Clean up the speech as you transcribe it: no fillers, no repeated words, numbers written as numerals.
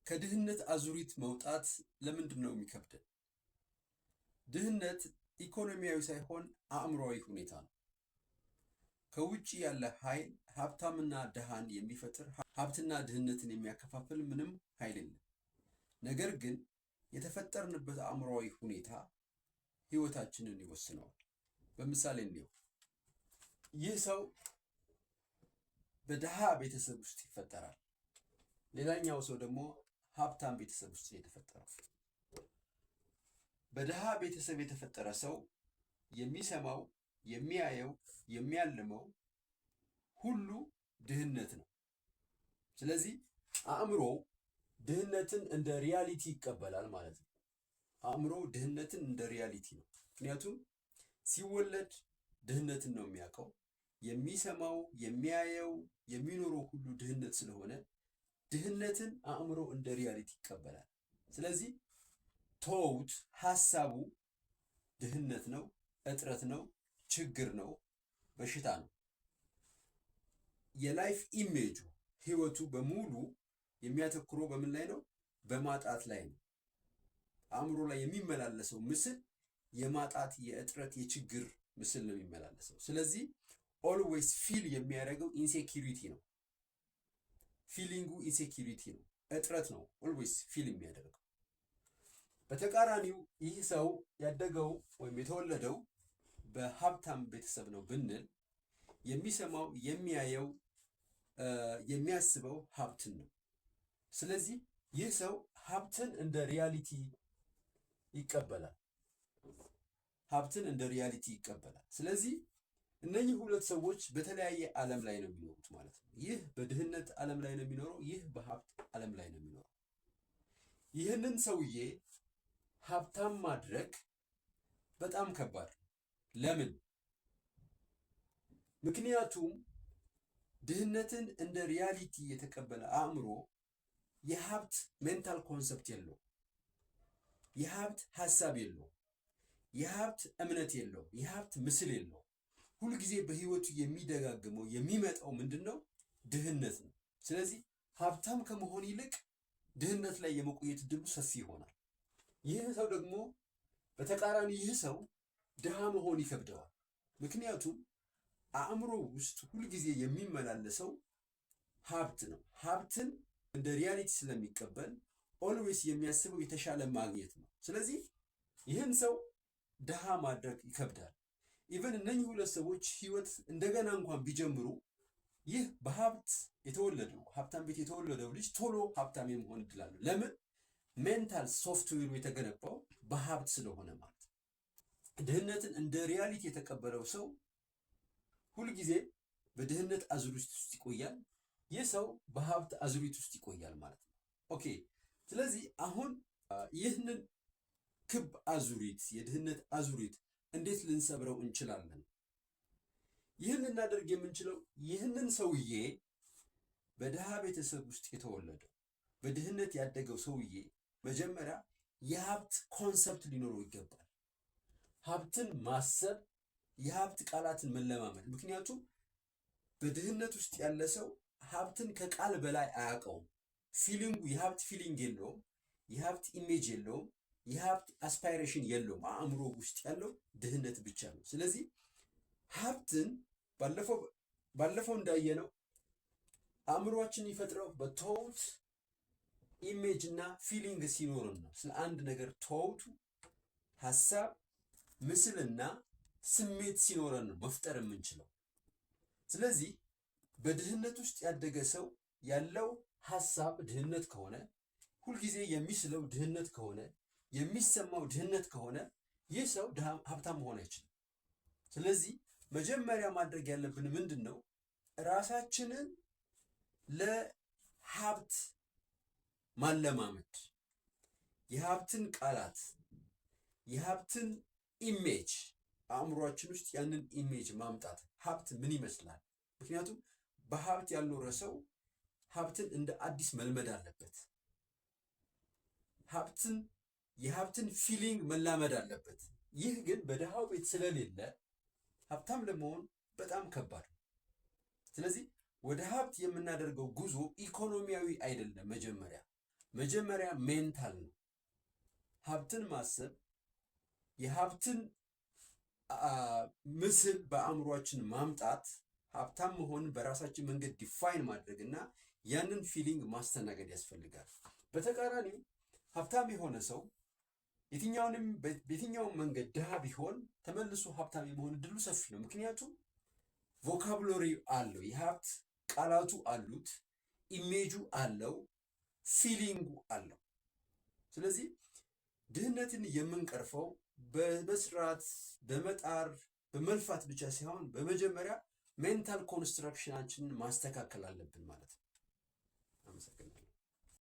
ከድህነት አዙሪት መውጣት ለምንድን ነው የሚከብደን? ድህነት ኢኮኖሚያዊ ሳይሆን አእምሯዊ ሁኔታ ነው። ከውጭ ያለ ኃይል ሀብታምና ድሃን የሚፈጥር ሀብትና ድህነትን የሚያከፋፍል ምንም ኃይል የለም። ነገር ግን የተፈጠርንበት አእምሯዊ ሁኔታ ህይወታችንን ይወስነዋል። በምሳሌ እንየው። ይህ ሰው በድሃ ቤተሰብ ውስጥ ይፈጠራል። ሌላኛው ሰው ደግሞ ሀብታም ቤተሰብ ውስጥ የተፈጠረው። በድሃ ቤተሰብ የተፈጠረ ሰው የሚሰማው፣ የሚያየው፣ የሚያልመው ሁሉ ድህነት ነው። ስለዚህ አእምሮ ድህነትን እንደ ሪያሊቲ ይቀበላል ማለት ነው። አእምሮ ድህነትን እንደ ሪያሊቲ ነው። ምክንያቱም ሲወለድ ድህነትን ነው የሚያውቀው። የሚሰማው፣ የሚያየው፣ የሚኖረው ሁሉ ድህነት ስለሆነ ድህነትን አእምሮ እንደ ሪያሊቲ ይቀበላል። ስለዚህ ተውት፣ ሐሳቡ ድህነት ነው፣ እጥረት ነው፣ ችግር ነው፣ በሽታ ነው። የላይፍ ኢሜጁ ህይወቱ በሙሉ የሚያተኩረው በምን ላይ ነው? በማጣት ላይ ነው። አእምሮ ላይ የሚመላለሰው ምስል የማጣት፣ የእጥረት፣ የችግር ምስል ነው የሚመላለሰው። ስለዚህ ኦልዌይስ ፊል የሚያደርገው ኢንሴኪሪቲ ነው። ፊሊንጉ ኢንሴኪሪቲ ነው፣ እጥረት ነው ኦልዌይስ ፊል የሚያደርገው። በተቃራኒው ይህ ሰው ያደገው ወይም የተወለደው በሀብታም ቤተሰብ ነው ብንል የሚሰማው፣ የሚያየው፣ የሚያስበው ሀብትን ነው። ስለዚህ ይህ ሰው ሀብትን እንደ ሪያሊቲ ይቀበላል። ሀብትን እንደ ሪያሊቲ ይቀበላል። ስለዚህ እነኚህ ሁለት ሰዎች በተለያየ ዓለም ላይ ነው የሚኖሩት ማለት ነው። ይህ በድህነት ዓለም ላይ ነው የሚኖረው፣ ይህ በሀብት ዓለም ላይ ነው የሚኖረው። ይህንን ሰውዬ ሀብታም ማድረግ በጣም ከባድ ነው። ለምን? ምክንያቱም ድህነትን እንደ ሪያሊቲ የተቀበለ አእምሮ የሀብት ሜንታል ኮንሰፕት የለው፣ የሀብት ሀሳብ የለው፣ የሀብት እምነት የለው፣ የሀብት ምስል የለው። ሁልጊዜ በህይወቱ የሚደጋግመው የሚመጣው ምንድን ነው? ድህነት ነው። ስለዚህ ሀብታም ከመሆን ይልቅ ድህነት ላይ የመቆየት እድሉ ሰፊ ይሆናል። ይህ ሰው ደግሞ በተቃራኒ ይህ ሰው ድሃ መሆን ይከብደዋል። ምክንያቱም አእምሮ ውስጥ ሁልጊዜ የሚመላለሰው ሀብት ነው። ሀብትን እንደ ሪያሊቲ ስለሚቀበል ኦልዌይስ የሚያስበው የተሻለ ማግኘት ነው። ስለዚህ ይህን ሰው ድሃ ማድረግ ይከብዳል። ኢቨን እነኚህ ሁለት ሰዎች ህይወት እንደገና እንኳን ቢጀምሩ ይህ በሀብት የተወለደው ሀብታም ቤት የተወለደው ልጅ ቶሎ ሀብታም የመሆን እድል አለው። ለምን? ሜንታል ሶፍትዌሩ የተገነባው በሀብት ስለሆነ ማለት ነው። ድህነትን እንደ ሪያሊቲ የተቀበለው ሰው ሁልጊዜ በድህነት አዙሪት ውስጥ ይቆያል። ይህ ሰው በሀብት አዙሪት ውስጥ ይቆያል ማለት ነው። ኦኬ። ስለዚህ አሁን ይህንን ክብ አዙሪት፣ የድህነት አዙሪት እንዴት ልንሰብረው እንችላለን? ይህን ልናደርግ የምንችለው ይህንን ሰውዬ በድሃ ቤተሰብ ውስጥ የተወለደው በድህነት ያደገው ሰውዬ መጀመሪያ የሀብት ኮንሰፕት ሊኖረው ይገባል። ሀብትን ማሰብ፣ የሀብት ቃላትን መለማመድ። ምክንያቱም በድህነት ውስጥ ያለ ሰው ሀብትን ከቃል በላይ አያውቀውም። ፊሊንጉ የሀብት ፊሊንግ የለውም፣ የሀብት ኢሜጅ የለውም፣ የሀብት አስፓይሬሽን የለውም። አእምሮ ውስጥ ያለው ድህነት ብቻ ነው። ስለዚህ ሀብትን ባለፈው እንዳየነው አእምሯችን ይፈጥረው በቶት ኢሜጅ እና ፊሊንግ ሲኖርን ነው። ስለ አንድ ነገር ተውቱ ሀሳብ፣ ምስልና ስሜት ሲኖረን ነው መፍጠር የምንችለው። ስለዚህ በድህነት ውስጥ ያደገ ሰው ያለው ሀሳብ ድህነት ከሆነ፣ ሁልጊዜ የሚስለው ድህነት ከሆነ፣ የሚሰማው ድህነት ከሆነ ይህ ሰው ሀብታም መሆን አይችልም። ስለዚህ መጀመሪያ ማድረግ ያለብን ምንድን ነው? ራሳችንን ለሀብት ማለማመድ፣ የሀብትን ቃላት፣ የሀብትን ኢሜጅ አእምሯችን ውስጥ ያንን ኢሜጅ ማምጣት። ሀብት ምን ይመስላል? ምክንያቱም በሀብት ያልኖረ ሰው ሀብትን እንደ አዲስ መልመድ አለበት። የሀብትን ፊሊንግ መላመድ አለበት። ይህ ግን በድሃው ቤት ስለሌለ ሀብታም ለመሆን በጣም ከባድ ነው። ስለዚህ ወደ ሀብት የምናደርገው ጉዞ ኢኮኖሚያዊ አይደለም። መጀመሪያ መጀመሪያ ሜንታል ነው። ሀብትን ማሰብ የሀብትን ምስል በአእምሯችን ማምጣት ሀብታም መሆን በራሳችን መንገድ ዲፋይን ማድረግ እና ያንን ፊሊንግ ማስተናገድ ያስፈልጋል። በተቃራኒው ሀብታም የሆነ ሰው በየትኛውም መንገድ ድሃ ቢሆን ተመልሶ ሀብታም የመሆን እድሉ ሰፊ ነው። ምክንያቱም ቮካብሎሪ አለው፣ የሀብት ቃላቱ አሉት፣ ኢሜጁ አለው፣ ፊሊንጉ አለው። ስለዚህ ድህነትን የምንቀርፈው በመስራት በመጣር በመልፋት ብቻ ሳይሆን በመጀመሪያ ሜንታል ኮንስትራክሽናችንን ማስተካከል አለብን ማለት ነው። አመሰግናለሁ።